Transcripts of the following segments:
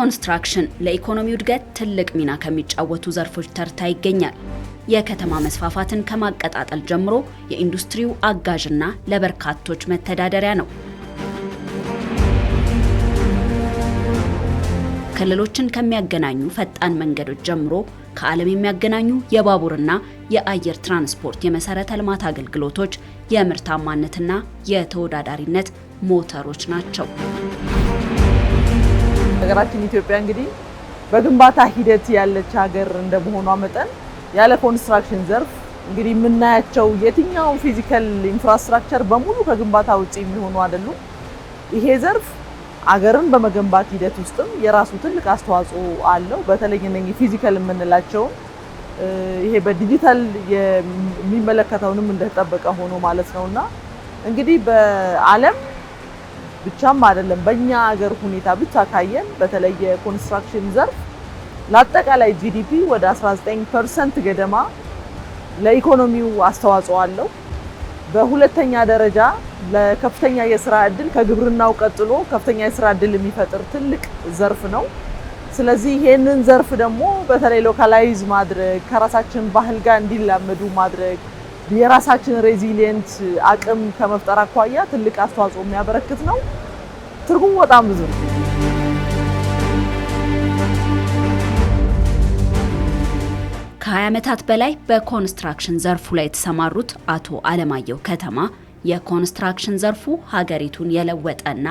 ኮንስትራክሽን ለኢኮኖሚው እድገት ትልቅ ሚና ከሚጫወቱ ዘርፎች ተርታ ይገኛል። የከተማ መስፋፋትን ከማቀጣጠል ጀምሮ የኢንዱስትሪው አጋዥና ለበርካቶች መተዳደሪያ ነው። ክልሎችን ከሚያገናኙ ፈጣን መንገዶች ጀምሮ ከዓለም የሚያገናኙ የባቡርና የአየር ትራንስፖርት የመሰረተ ልማት አገልግሎቶች የምርታማነትና የተወዳዳሪነት ሞተሮች ናቸው። ሀገራችን ኢትዮጵያ እንግዲህ በግንባታ ሂደት ያለች ሀገር እንደመሆኗ መጠን ያለ ኮንስትራክሽን ዘርፍ እንግዲህ የምናያቸው የትኛው ፊዚካል ኢንፍራስትራክቸር በሙሉ ከግንባታ ውጪ የሚሆኑ አይደሉም። ይሄ ዘርፍ አገርን በመገንባት ሂደት ውስጥም የራሱ ትልቅ አስተዋጽኦ አለው። በተለይ እነኚህ ፊዚካል የምንላቸው ይሄ በዲጂታል የሚመለከተውንም እንደተጠበቀ ሆኖ ማለት ነውና እንግዲህ በዓለም ብቻም አይደለም በእኛ ሀገር ሁኔታ ብቻ ካየን በተለይ የኮንስትራክሽን ዘርፍ ለአጠቃላይ ጂዲፒ ወደ 19% ገደማ ለኢኮኖሚው አስተዋጽኦ አለው። በሁለተኛ ደረጃ ለከፍተኛ የስራ ዕድል ከግብርናው ቀጥሎ ከፍተኛ የስራ ዕድል የሚፈጥር ትልቅ ዘርፍ ነው። ስለዚህ ይሄንን ዘርፍ ደግሞ በተለይ ሎካላይዝ ማድረግ ከራሳችን ባህል ጋር እንዲላመዱ ማድረግ የራሳችን ሬዚሊየንት አቅም ከመፍጠር አኳያ ትልቅ አስተዋጽኦ የሚያበረክት ነው። ትርጉሙ በጣም ብዙ ነው። ከ20 ዓመታት በላይ በኮንስትራክሽን ዘርፉ ላይ የተሰማሩት አቶ አለማየሁ ከተማ የኮንስትራክሽን ዘርፉ ሀገሪቱን የለወጠና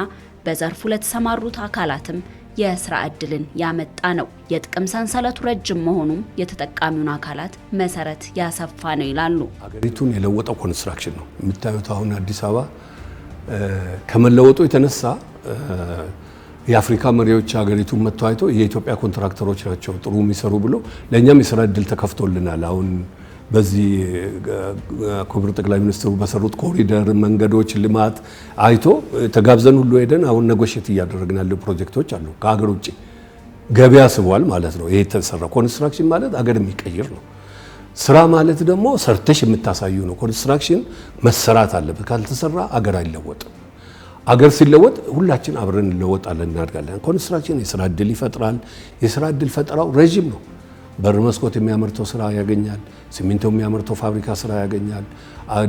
በዘርፉ ለተሰማሩት አካላትም የስራ ዕድልን ያመጣ ነው። የጥቅም ሰንሰለቱ ረጅም መሆኑም የተጠቃሚውን አካላት መሰረት ያሰፋ ነው ይላሉ። ሀገሪቱን የለወጠው ኮንስትራክሽን ነው። የምታዩት አሁን አዲስ አበባ ከመለወጡ የተነሳ የአፍሪካ መሪዎች ሀገሪቱን መጥተው አይተው የኢትዮጵያ ኮንትራክተሮች ናቸው ጥሩ የሚሰሩ ብሎ ለእኛም የስራ ዕድል ተከፍቶልናል። አሁን በዚህ ክቡር ጠቅላይ ሚኒስትሩ በሰሩት ኮሪደር መንገዶች ልማት አይቶ ተጋብዘን ሁሉ ሄደን አሁን ነጎሼት እያደረግን ያለው ፕሮጀክቶች አሉ። ከሀገር ውጭ ገበያ ስቧል ማለት ነው። ይሄ የተሰራ ኮንስትራክሽን ማለት አገር የሚቀይር ነው። ስራ ማለት ደግሞ ሰርተሽ የምታሳዩ ነው። ኮንስትራክሽን መሰራት አለበት። ካልተሰራ አገር አይለወጥም። አገር ሲለወጥ ሁላችን አብረን እንለወጣለን፣ እናድጋለን። ኮንስትራክሽን የስራ ዕድል ይፈጥራል። የስራ ዕድል ፈጠራው ረጅም ነው። በር መስኮት የሚያመርተው ስራ ያገኛል። ሲሚንቶ የሚያመርተው ፋብሪካ ስራ ያገኛል።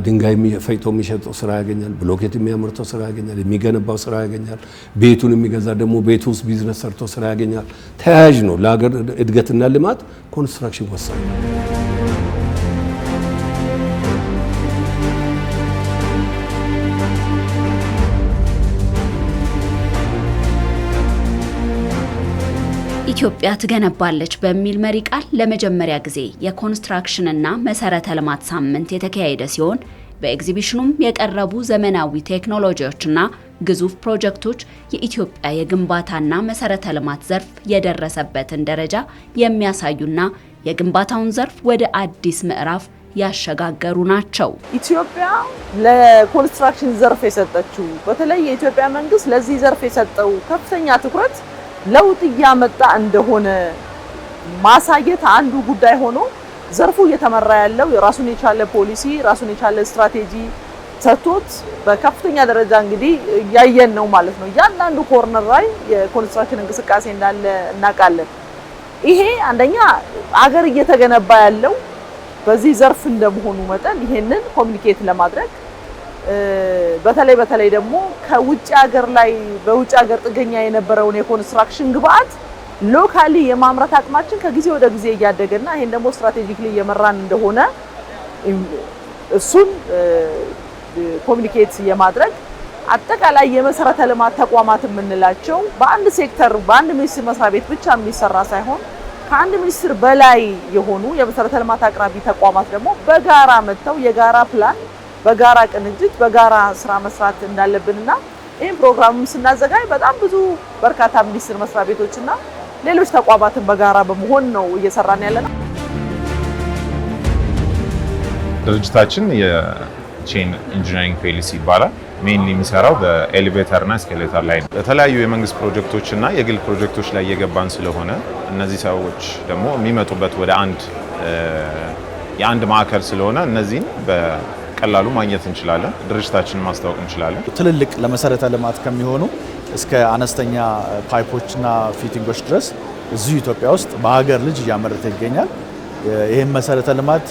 ድንጋይ ፈይቶ የሚሸጠው ስራ ያገኛል። ብሎኬት የሚያመርተው ስራ ያገኛል። የሚገነባው ስራ ያገኛል። ቤቱን የሚገዛ ደግሞ ቤቱ ውስጥ ቢዝነስ ሰርቶ ስራ ያገኛል። ተያያዥ ነው። ለሀገር እድገትና ልማት ኮንስትራክሽን ወሳኝ ነው። ኢትዮጵያ ትገነባለች በሚል መሪ ቃል ለመጀመሪያ ጊዜ የኮንስትራክሽንና መሰረተ ልማት ሳምንት የተካሄደ ሲሆን በኤግዚቢሽኑም የቀረቡ ዘመናዊ ቴክኖሎጂዎችና ግዙፍ ፕሮጀክቶች የኢትዮጵያ የግንባታና መሰረተ ልማት ዘርፍ የደረሰበትን ደረጃ የሚያሳዩና የግንባታውን ዘርፍ ወደ አዲስ ምዕራፍ ያሸጋገሩ ናቸው። ኢትዮጵያ ለኮንስትራክሽን ዘርፍ የሰጠችው በተለይ የኢትዮጵያ መንግስት ለዚህ ዘርፍ የሰጠው ከፍተኛ ትኩረት ለውጥ እያመጣ እንደሆነ ማሳየት አንዱ ጉዳይ ሆኖ ዘርፉ እየተመራ ያለው የራሱን የቻለ ፖሊሲ ራሱን የቻለ ስትራቴጂ ሰጥቶት በከፍተኛ ደረጃ እንግዲህ እያየን ነው ማለት ነው። እያንዳንዱ ኮርነር ላይ የኮንስትራክሽን እንቅስቃሴ እንዳለ እናውቃለን። ይሄ አንደኛ አገር እየተገነባ ያለው በዚህ ዘርፍ እንደመሆኑ መጠን ይሄንን ኮሚኒኬት ለማድረግ በተለይ ደግሞ ከውጭ ሀገር ላይ በውጭ ሀገር ጥገኛ የነበረውን የኮንስትራክሽን ግብአት ሎካሊ የማምረት አቅማችን ከጊዜ ወደ ጊዜ እያደገና ይሄን ደግሞ ስትራቴጂክሊ እየመራን እንደሆነ እሱን ኮሚኒኬት የማድረግ አጠቃላይ የመሰረተ ልማት ተቋማት የምንላቸው በአንድ ሴክተር በአንድ ሚኒስቴር መስሪያ ቤት ብቻ የሚሰራ ሳይሆን ከአንድ ሚኒስቴር በላይ የሆኑ የመሰረተ ልማት አቅራቢ ተቋማት ደግሞ በጋራ መጥተው የጋራ ፕላን በጋራ ቅንጅት በጋራ ስራ መስራት እንዳለብንና ይሄን ፕሮግራሙን ስናዘጋጅ በጣም ብዙ በርካታ ሚኒስቴር መስሪያ ቤቶችና ሌሎች ተቋማትን በጋራ በመሆን ነው እየሰራን ያለነው። ድርጅታችን የቼን ኢንጂነሪንግ ፒኤልሲ ይባላል። ሜንሊ የሚሰራው በኤሌቬተር እና ኤስኬሌተር ላይ ነው። የተለያዩ የመንግስት ፕሮጀክቶች እና የግል ፕሮጀክቶች ላይ እየገባን ስለሆነ እነዚህ ሰዎች ደግሞ የሚመጡበት ወደ የአንድ ማዕከል ስለሆነ እነዚህን በቀላሉ ማግኘት እንችላለን። ድርጅታችንን ማስተዋወቅ እንችላለን። ትልልቅ ለመሰረተ ልማት ከሚሆኑ እስከ አነስተኛ ፓይፖችና ፊቲንጎች ድረስ እዚሁ ኢትዮጵያ ውስጥ በሀገር ልጅ እያመረተ ይገኛል። ይህም መሰረተ ልማት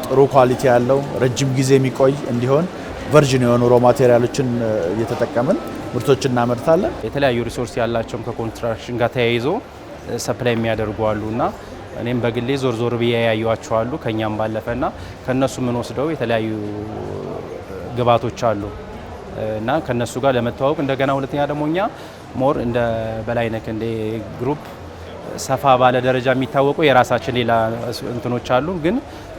ጥሩ ኳሊቲ ያለው ረጅም ጊዜ የሚቆይ እንዲሆን ቨርጂን የሆኑ ሮ ማቴሪያሎችን እየተጠቀምን ምርቶችን እናመርታለን። የተለያዩ ሪሶርስ ያላቸውም ከኮንስትራክሽን ጋር ተያይዞ ሰፕላይ የሚያደርጉ አሉና እኔም በግሌ ዞር ብዬ ያዩዋቸዋሉ። ከኛም ባለፈና ከነሱ ምን ወስደው የተለያዩ ግብዓቶች አሉ እና ከነሱ ጋር ለመተዋወቅ እንደገና ሁለተኛ ደግሞ እኛ ሞር እንደ በላይነህ ክንዴ ግሩፕ ሰፋ ባለ ደረጃ የሚታወቁ የራሳችን ሌላ እንትኖች አሉ። ግን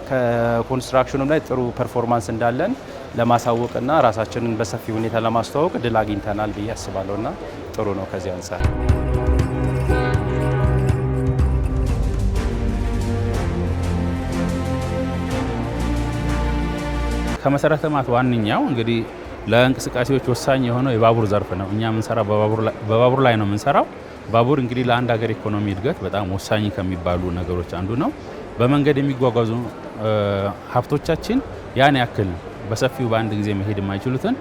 ከኮንስትራክሽኑም ላይ ጥሩ ፐርፎርማንስ እንዳለን ለማሳወቅና ራሳችንን በሰፊ ሁኔታ ለማስተዋወቅ እድል አግኝተናል ብዬ አስባለሁና ጥሩ ነው ከዚህ አንፃር። ከመሰረተ ልማት ዋነኛው እንግዲህ ለእንቅስቃሴዎች ወሳኝ የሆነው የባቡር ዘርፍ ነው። እኛ የምንሰራው በባቡር ላይ ነው የምንሰራው። ባቡር እንግዲህ ለአንድ ሀገር ኢኮኖሚ እድገት በጣም ወሳኝ ከሚባሉ ነገሮች አንዱ ነው። በመንገድ የሚጓጓዙ ሀብቶቻችን ያን ያክል በሰፊው በአንድ ጊዜ መሄድ የማይችሉትን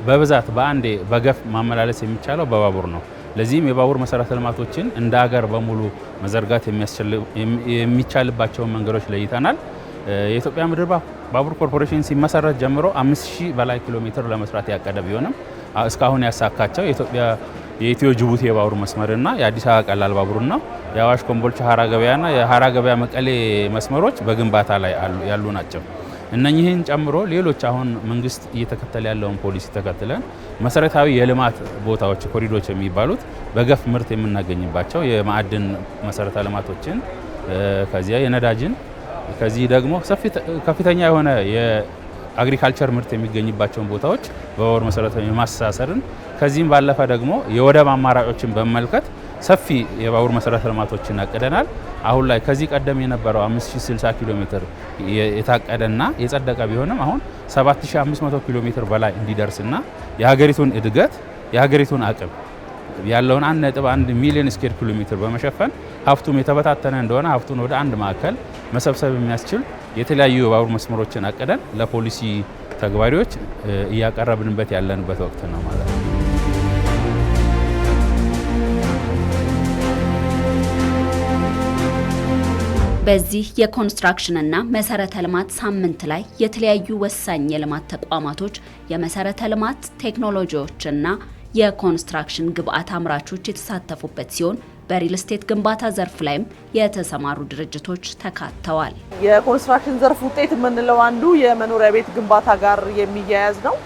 በብዛት በአንዴ በገፍ ማመላለስ የሚቻለው በባቡር ነው። ለዚህም የባቡር መሰረተ ልማቶችን እንደ ሀገር በሙሉ መዘርጋት የሚቻልባቸውን መንገዶች ለይተናል። የኢትዮጵያ ምድር ባቡር ኮርፖሬሽን ሲመሰረት ጀምሮ 5000 በላይ ኪሎ ሜትር ለመስራት ያቀደ ቢሆንም እስካሁን ያሳካቸው የኢትዮ ጅቡቲ የባቡር መስመርና የአዲስ አበባ ቀላል ባቡርና የአዋሽ ኮምቦልቻ ሀራ ገበያና የሀራ ገበያ መቀሌ መስመሮች በግንባታ ላይ ያሉ ናቸው። እነኚህን ጨምሮ ሌሎች አሁን መንግስት እየተከተለ ያለውን ፖሊሲ ተከትለን መሰረታዊ የልማት ቦታዎች ኮሪዶሮች የሚባሉት በገፍ ምርት የምናገኝባቸው የማዕድን መሰረተ ልማቶችን ከዚያ የነዳጅን ከዚህ ደግሞ ከፍተኛ የሆነ የአግሪካልቸር ምርት የሚገኝባቸውን ቦታዎች በባቡር መሰረተ የማስተሳሰርን ከዚህም ባለፈ ደግሞ የወደብ አማራጮችን በመመልከት ሰፊ የባቡር መሰረተ ልማቶችን አቅደናል። አሁን ላይ ከዚህ ቀደም የነበረው 5060 ኪሎ ሜትር የታቀደና የጸደቀ ቢሆንም አሁን 7500 ኪሎ ሜትር በላይ እንዲደርስና የሀገሪቱን እድገት የሀገሪቱን አቅም ያለውን 1.1 ሚሊዮን ስኩዌር ኪሎ ሜትር በመሸፈን ሀብቱም የተበታተነ እንደሆነ ሀብቱን ወደ አንድ ማዕከል መሰብሰብ የሚያስችል የተለያዩ የባቡር መስመሮችን አቅደን ለፖሊሲ ተግባሪዎች እያቀረብንበት ያለንበት ወቅት ነው ማለት ነው። በዚህ የኮንስትራክሽንና መሰረተ ልማት ሳምንት ላይ የተለያዩ ወሳኝ የልማት ተቋማቶች፣ የመሰረተ ልማት ቴክኖሎጂዎችና የኮንስትራክሽን ግብአት አምራቾች የተሳተፉበት ሲሆን በሪል ስቴት ግንባታ ዘርፍ ላይም የተሰማሩ ድርጅቶች ተካተዋል። የኮንስትራክሽን ዘርፍ ውጤት የምንለው አንዱ የመኖሪያ ቤት ግንባታ ጋር የሚያያዝ ነው።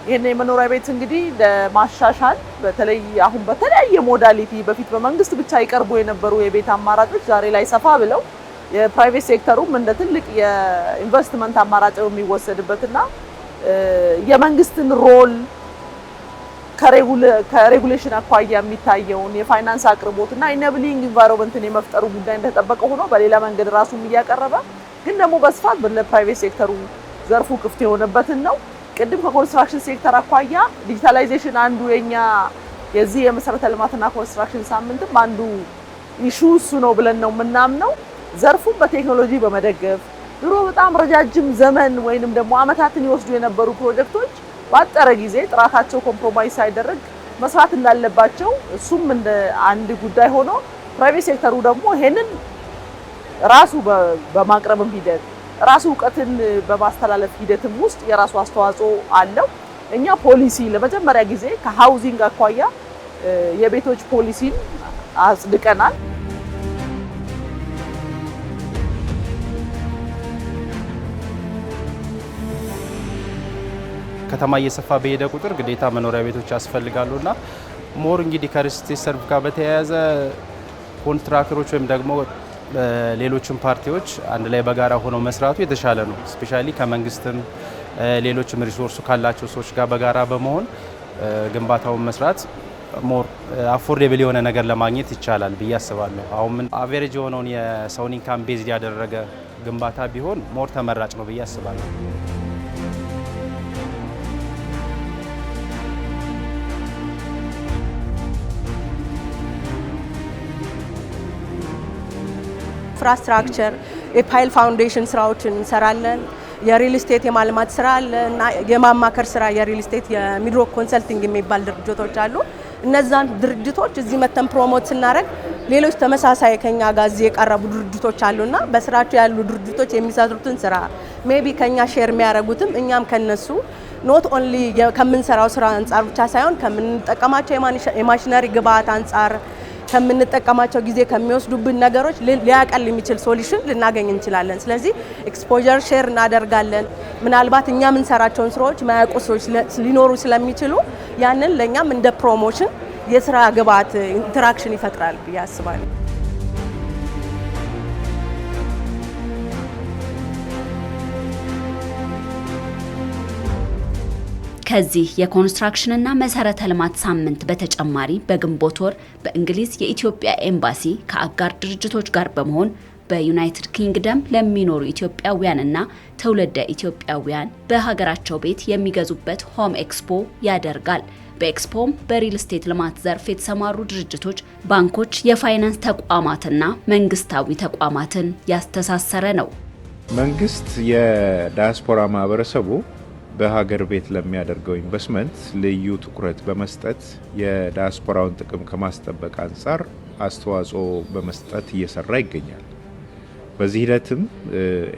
ይህን የመኖሪያ ቤት እንግዲህ ለማሻሻል በተለይ አሁን በተለያየ ሞዳሊቲ በፊት በመንግስት ብቻ ይቀርቡ የነበሩ የቤት አማራጮች ዛሬ ላይ ሰፋ ብለው የፕራይቬት ሴክተሩም እንደ ትልቅ የኢንቨስትመንት አማራጭ የሚወሰድበትና የመንግስትን ሮል ከሬጉሌሽን አኳያ የሚታየውን የፋይናንስ አቅርቦትና ኢኔብሊንግ ኢንቫይሮንመንትን የመፍጠሩ ጉዳይ እንደተጠበቀ ሆኖ በሌላ መንገድ ራሱን እያቀረበ ግን ደግሞ በስፋት ለፕራይቬት ሴክተሩ ዘርፉ ክፍት የሆነበትን ነው። ቅድም ከኮንስትራክሽን ሴክተር አኳያ ዲጂታላይዜሽን አንዱ የኛ የዚህ የመሰረተ ልማትና ኮንስትራክሽን ሳምንትም አንዱ ኢሹ እሱ ነው ብለን ነው የምናምነው። ዘርፉን በቴክኖሎጂ በመደገፍ ድሮ በጣም ረጃጅም ዘመን ወይንም ደግሞ አመታትን ይወስዱ የነበሩ ፕሮጀክቶች ባጠረ ጊዜ ጥራታቸው ኮምፕሮማይዝ ሳይደረግ መስራት እንዳለባቸው እሱም እንደ አንድ ጉዳይ ሆኖ ፕራይቬት ሴክተሩ ደግሞ ይሄንን ራሱ በማቅረብም ሂደት ራሱ እውቀትን በማስተላለፍ ሂደትም ውስጥ የራሱ አስተዋጽኦ አለው። እኛ ፖሊሲ ለመጀመሪያ ጊዜ ከሃውዚንግ አኳያ የቤቶች ፖሊሲን አጽድቀናል። ከተማ እየሰፋ በሄደ ቁጥር ግዴታ መኖሪያ ቤቶች ያስፈልጋሉና ሞር እንግዲህ ከሪል ስቴት ሰርቭ ጋር በተያያዘ ኮንትራክተሮች ወይም ደግሞ ሌሎችም ፓርቲዎች አንድ ላይ በጋራ ሆነው መስራቱ የተሻለ ነው። ስፔሻሊ ከመንግስትም ሌሎችም ሪሶርሱ ካላቸው ሰዎች ጋር በጋራ በመሆን ግንባታውን መስራት ሞር አፎርዴብል የሆነ ነገር ለማግኘት ይቻላል ብዬ አስባለሁ። አሁን ምን አቨሬጅ የሆነውን የሰውን ኢንካም ቤዝድ ያደረገ ግንባታ ቢሆን ሞር ተመራጭ ነው ብዬ አስባለሁ። ኢንፍራስትራክቸር የፓይል ፋውንዴሽን ስራዎችን እንሰራለን። የሪል ስቴት የማልማት ስራ አለ እና የማማከር ስራ የሪል ስቴት የሚድሮክ ኮንሰልቲንግ የሚባል ድርጅቶች አሉ። እነዛን ድርጅቶች እዚህ መተን ፕሮሞት ስናደርግ ሌሎች ተመሳሳይ ከኛ ጋር እዚህ የቀረቡ ድርጅቶች አሉና በስራቸው ያሉ ድርጅቶች የሚሰሩትን ስራ ሜቢ ከኛ ሼር የሚያደርጉትም እኛም ከነሱ ኖት ኦንሊ ከምንሰራው ስራ አንፃር ብቻ ሳይሆን ከምንጠቀማቸው የማሽነሪ ግብአት አንፃር ከምንጠቀማቸው ጊዜ ከሚወስዱብን ነገሮች ሊያቀል የሚችል ሶሉሽን ልናገኝ እንችላለን። ስለዚህ ኤክስፖዠር ሼር እናደርጋለን። ምናልባት እኛ የምንሰራቸውን ስራዎች ማያውቁ ሰዎች ሊኖሩ ስለሚችሉ ያንን ለኛም እንደ ፕሮሞሽን የስራ ግብአት ኢንተራክሽን ይፈጥራል ብዬ አስባለሁ። ከዚህ የኮንስትራክሽንና መሰረተ ልማት ሳምንት በተጨማሪ በግንቦት ወር በእንግሊዝ የኢትዮጵያ ኤምባሲ ከአጋር ድርጅቶች ጋር በመሆን በዩናይትድ ኪንግደም ለሚኖሩ ኢትዮጵያውያንና ትውልደ ኢትዮጵያውያን በሀገራቸው ቤት የሚገዙበት ሆም ኤክስፖ ያደርጋል። በኤክስፖም በሪል ስቴት ልማት ዘርፍ የተሰማሩ ድርጅቶች፣ ባንኮች፣ የፋይናንስ ተቋማትና መንግስታዊ ተቋማትን ያስተሳሰረ ነው። መንግስት የዳያስፖራ ማህበረሰቡ በሀገር ቤት ለሚያደርገው ኢንቨስትመንት ልዩ ትኩረት በመስጠት የዳያስፖራውን ጥቅም ከማስጠበቅ አንጻር አስተዋጽኦ በመስጠት እየሰራ ይገኛል። በዚህ ሂደትም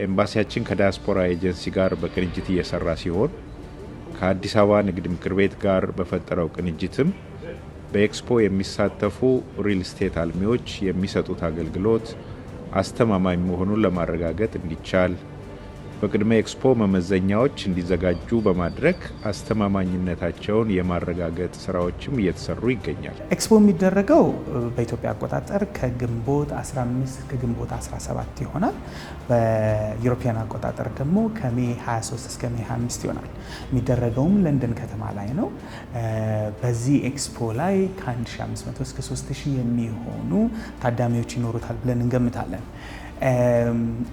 ኤምባሲያችን ከዳያስፖራ ኤጀንሲ ጋር በቅንጅት እየሰራ ሲሆን ከአዲስ አበባ ንግድ ምክር ቤት ጋር በፈጠረው ቅንጅትም በኤክስፖ የሚሳተፉ ሪል ስቴት አልሚዎች የሚሰጡት አገልግሎት አስተማማኝ መሆኑን ለማረጋገጥ እንዲቻል በቅድመ ኤክስፖ መመዘኛዎች እንዲዘጋጁ በማድረግ አስተማማኝነታቸውን የማረጋገጥ ስራዎችም እየተሰሩ ይገኛል። ኤክስፖ የሚደረገው በኢትዮጵያ አቆጣጠር ከግንቦት 15 እስከ ግንቦት 17 ይሆናል። በዩሮፒያን አቆጣጠር ደግሞ ከሜ 23 እስከ ሜ 25 ይሆናል። የሚደረገውም ለንደን ከተማ ላይ ነው። በዚህ ኤክስፖ ላይ ከ1500 እስከ 3000 የሚሆኑ ታዳሚዎች ይኖሩታል ብለን እንገምታለን።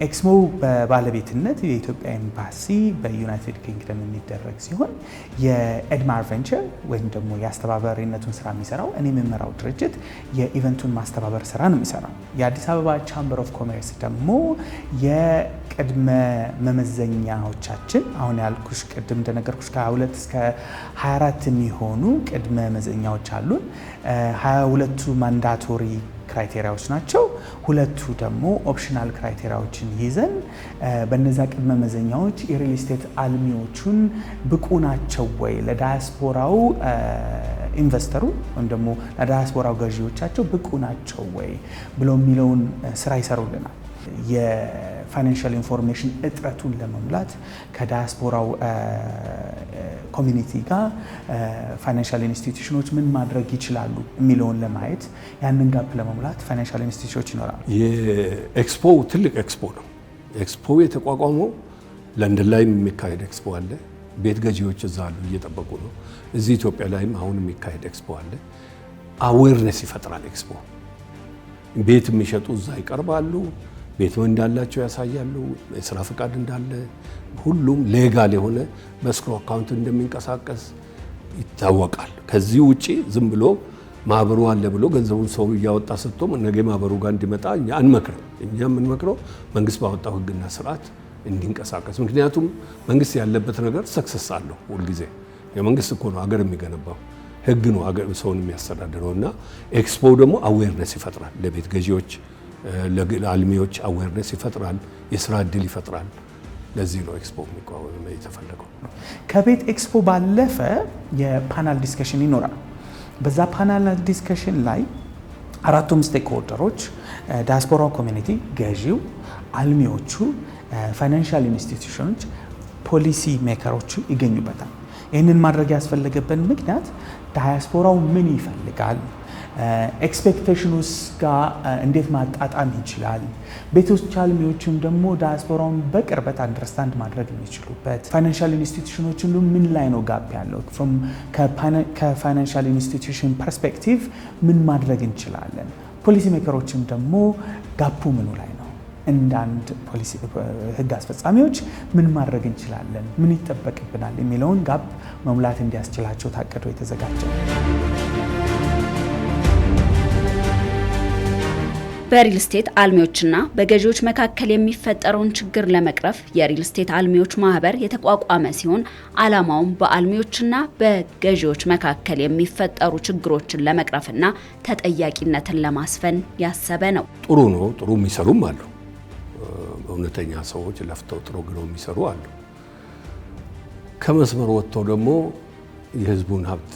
ኤክስፖ በባለቤትነት የኢትዮጵያ ኤምባሲ በዩናይትድ ኪንግደም የሚደረግ ሲሆን የኤድማር ቬንቸር ወይም ደግሞ የአስተባባሪነቱን ስራ የሚሰራው እኔ የምመራው ድርጅት የኢቨንቱን ማስተባበር ስራ ነው የሚሰራው። የአዲስ አበባ ቻምበር ኦፍ ኮሜርስ ደግሞ የቅድመ መመዘኛዎቻችን አሁን ያልኩሽ ቅድም እንደነገርኩሽ ከ22 እስከ 24 የሚሆኑ ቅድመ መመዘኛዎች አሉን። 22ቱ ማንዳቶሪ ክራይቴሪያዎች ናቸው። ሁለቱ ደግሞ ኦፕሽናል ክራይቴሪያዎችን ይዘን በነዛ ቅድመ መመዘኛዎች የሪል ስቴት አልሚዎቹን ብቁ ናቸው ወይ ለዳያስፖራው ኢንቨስተሩ ወይም ደግሞ ለዳያስፖራው ገዢዎቻቸው ብቁ ናቸው ወይ ብሎ የሚለውን ስራ ይሰሩልናል። የፋይናንሻል ኢንፎርሜሽን እጥረቱን ለመሙላት ከዳያስፖራው ኮሚኒቲ ጋር ፋይናንሻል ኢንስቲትዩሽኖች ምን ማድረግ ይችላሉ የሚለውን ለማየት ያንን ጋፕ ለመሙላት ፋይናንሻል ኢንስቲትዩሽኖች ይኖራሉ። የኤክስፖ ትልቅ ኤክስፖ ነው። ኤክስፖ የተቋቋመው ለንደን ላይ የሚካሄድ ኤክስፖ አለ። ቤት ገዢዎች እዛ አሉ እየጠበቁ ነው። እዚህ ኢትዮጵያ ላይም አሁን የሚካሄድ ኤክስፖ አለ። አዌርነስ ይፈጥራል ኤክስፖ። ቤት የሚሸጡ እዛ ይቀርባሉ። ቤት እንዳላቸው ያሳያሉ። የስራ ፈቃድ እንዳለ ሁሉም ሌጋል የሆነ በስክሮ አካውንት እንደሚንቀሳቀስ ይታወቃል። ከዚህ ውጪ ዝም ብሎ ማህበሩ አለ ብሎ ገንዘቡን ሰው እያወጣ ሰጥቶ ነገ ማህበሩ ጋር እንዲመጣ እኛ አንመክርም። እኛ የምንመክረው መንግስት ባወጣው ህግና ስርዓት እንዲንቀሳቀስ። ምክንያቱም መንግስት ያለበት ነገር ሰክሰስ አለው። ሁልጊዜ የመንግስት እኮ ነው ሀገር የሚገነባው፣ ህግ ነው ሀገር ሰውን የሚያስተዳድረው። እና ኤክስፖ ደግሞ አዌርነስ ይፈጥራል ለቤት ገዢዎች፣ ለአልሚዎች አዌርነስ ይፈጥራል፣ የስራ እድል ይፈጥራል። ለዚህ ነው ኤክስፖ የሚቋቋም የተፈለገው። ከቤት ኤክስፖ ባለፈ የፓናል ዲስከሽን ይኖራል። በዛ ፓናል ዲስከሽን ላይ አራቱም ስቴክ ሆልደሮች ዳያስፖራ ኮሚኒቲ፣ ገዢው፣ አልሚዎቹ፣ ፋይናንሻል ኢንስቲትዩሽኖች፣ ፖሊሲ ሜከሮቹ ይገኙበታል። ይህንን ማድረግ ያስፈለገበት ምክንያት ዳያስፖራው ምን ይፈልጋል፣ ኤክስፔክቴሽኑስ ጋር እንዴት ማጣጣም ይችላል፣ ቤቶች አልሚዎችም ደግሞ ዳያስፖራውን በቅርበት አንደርስታንድ ማድረግ የሚችሉበት፣ ፋይናንሻል ኢንስቲትዩሽኖች ሁሉ ምን ላይ ነው ጋፕ ያለው፣ ከፋይናንሻል ኢንስቲትዩሽን ፐርስፔክቲቭ ምን ማድረግ እንችላለን፣ ፖሊሲ ሜከሮችም ደግሞ ጋፑ ምኑ ላይ ነው፣ እንደ አንድ ፖሊሲ ህግ አስፈጻሚዎች ምን ማድረግ እንችላለን፣ ምን ይጠበቅብናል የሚለውን ጋፕ መሙላት እንዲያስችላቸው ታቅዶ የተዘጋጀ። በሪል ስቴት አልሚዎችና በገዢዎች መካከል የሚፈጠረውን ችግር ለመቅረፍ የሪል ስቴት አልሚዎች ማህበር የተቋቋመ ሲሆን ዓላማውም በአልሚዎችና በገዢዎች መካከል የሚፈጠሩ ችግሮችን ለመቅረፍና ተጠያቂነትን ለማስፈን ያሰበ ነው። ጥሩ ነው። ጥሩ የሚሰሩም አሉ። እውነተኛ ሰዎች ለፍተው ጥሩ ግረው የሚሰሩ አሉ። ከመስመር ወጥተው ደግሞ የህዝቡን ሀብት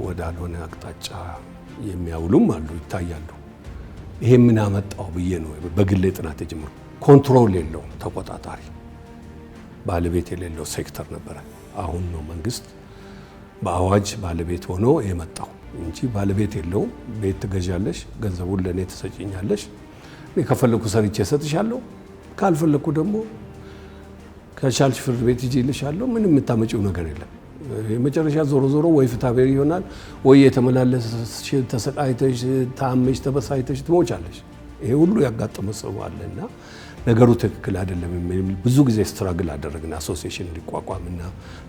ወዳልሆነ አቅጣጫ የሚያውሉም አሉ፣ ይታያሉ። ይሄ ምን አመጣው ብዬ ነው በግሌ ጥናት ጀምሮ። ኮንትሮል የለውም፣ ተቆጣጣሪ ባለቤት የሌለው ሴክተር ነበረ። አሁን ነው መንግስት በአዋጅ ባለቤት ሆኖ የመጣው እንጂ ባለቤት የለውም። ቤት ትገዣለሽ፣ ገንዘቡን ለኔ ትሰጪኛለሽ፣ እኔ ከፈለኩ ሰርቼ እሰጥሻለሁ፣ ካልፈለኩ ደግሞ ከቻልሽ ፍርድ ቤት ይዤልሻለሁ። ምንም የምታመጪው ነገር የለም። የመጨረሻ ዞሮ ዞሮ ወይ ፍትሐብሔር ይሆናል ወይ የተመላለስሽ ተሰቃይተሽ ታመሽ ተበሳይተሽ ትሞቻለሽ። ይሄ ሁሉ ያጋጠመ ሰው አለና ነገሩ ትክክል አይደለም የሚል ብዙ ጊዜ ስትራግል አደረግን። አሶሲዬሽን እንዲቋቋምና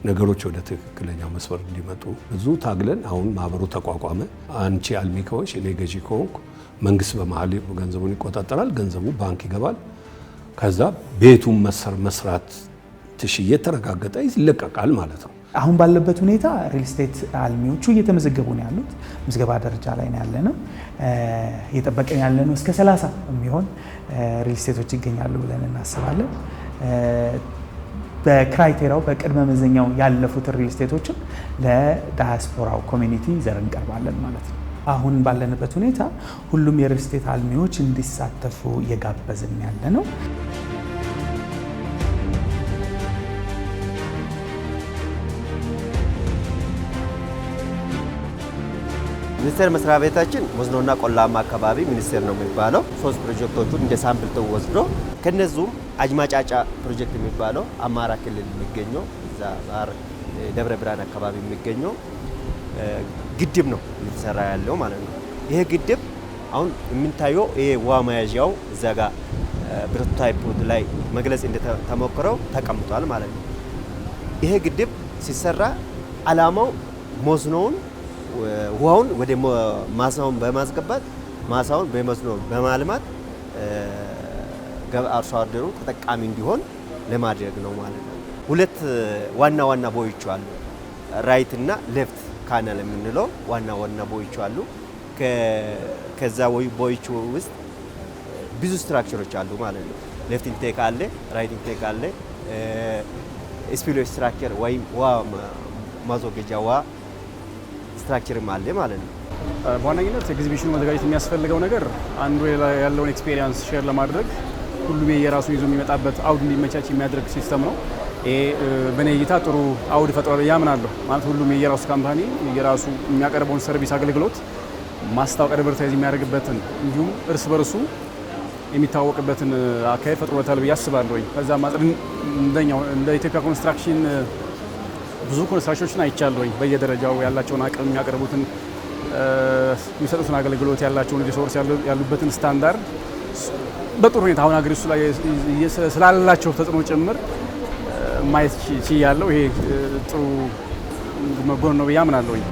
ነገሮች ወደ ትክክለኛው መስመር እንዲመጡ ብዙ ታግለን አሁን ማህበሩ ተቋቋመ። አንቺ አልሚ ከሆንሽ እኔ ገዢ ከሆንኩ መንግስት በመሀል ገንዘቡን ይቆጣጠራል። ገንዘቡ ባንክ ይገባል። ከዛ ቤቱን መስራት ትሽዬ ተረጋገጠ ይለቀቃል ማለት ነው። አሁን ባለበት ሁኔታ ሪል ስቴት አልሚዎቹ እየተመዘገቡ ነው ያሉት። ምዝገባ ደረጃ ላይ ነው ያለነው። እየጠበቀን ያለነው እስከ 30 የሚሆን ሪል ስቴቶች ይገኛሉ ብለን እናስባለን። በክራይቴሪያው በቅድመ መዘኛው ያለፉት ሪል ስቴቶችን ለዳያስፖራው ኮሚኒቲ ይዘን እንቀርባለን ማለት ነው። አሁን ባለንበት ሁኔታ ሁሉም የሪል ስቴት አልሚዎች እንዲሳተፉ እየጋበዝን ያለ ነው። ሚኒስቴር መስሪያ ቤታችን መስኖና ቆላማ አካባቢ ሚኒስቴር ነው የሚባለው። 3 ፕሮጀክቶቹን እንደ ሳምፕል ተወስዶ ከነዚህም አጅማጫጫ ፕሮጀክት የሚባለው አማራ ክልል የሚገኘው እዛ ባር ደብረ ብርሃን አካባቢ የሚገኘው ግድብ ነው እየተሰራ ያለው ማለት ነው። ይሄ ግድብ አሁን የምንታየው ይሄ ውሃ መያዣው እዛ ጋር ፕሮቶታይፑ ላይ መግለጽ እንደተሞከረው ተቀምጧል ማለት ነው። ይሄ ግድብ ሲሰራ ዓላማው መስኖውን ውሃውን ወደ ማሳውን በማስገባት ማሳውን በመስኖ በማልማት አርሶ አደሩ ተጠቃሚ እንዲሆን ለማድረግ ነው ማለት ነው። 2 ዋና ቦዮች አሉ። ራይት እና ሌፍት ካናል የምንለው ዋና ቦዮች አሉ። ከዛ ቦዮች ውስጥ ብዙ ስትራክቸሮች አሉ ማለት ነው። ሌፍት ኢንቴክ አለ፣ ራይት ኢንቴክ አለ፣ ስፒልዌይ ስትራክቸር ወይም ውሃ ማስወገጃ ውሃ ስትራክቸርም አለ ማለት ነው። በዋነኝነት ኤግዚቢሽኑ መዘጋጀት የሚያስፈልገው ነገር አንዱ ያለውን ኤክስፔሪየንስ ሼር ለማድረግ ሁሉም የራሱን ይዞ የሚመጣበት አውድ እንዲመቻች የሚያደርግ ሲስተም ነው። ይሄ በኔ እይታ ጥሩ አውድ ፈጥሯል ያምናለሁ። ማለት ሁሉም የራሱ ካምፓኒ የራሱ የሚያቀርበውን ሰርቪስ አገልግሎት ማስታወቅ አድቨርታይዝ የሚያደርግበትን እንዲሁም እርስ በርሱ የሚታወቅበትን አካሄድ ፈጥሮታል ብዬ አስባለሁ። ከዛ ማጥር እንደ ኢትዮጵያ ኮንስትራክሽን ብዙ ኮንስትራክሽኖችን አይቻለሁኝ። በየደረጃው ያላቸውን አቅም የሚያቀርቡትን የሚሰጡትን አገልግሎት ያላቸውን ሪሶርስ ያሉበትን ስታንዳርድ በጥሩ ሁኔታ አሁን ሀገሪቱ ላይ ስላላቸው ተጽዕኖ ጭምር ማየት ችያለሁ። ይሄ ጥሩ መጎን ነው ብዬ አምናለሁኝ።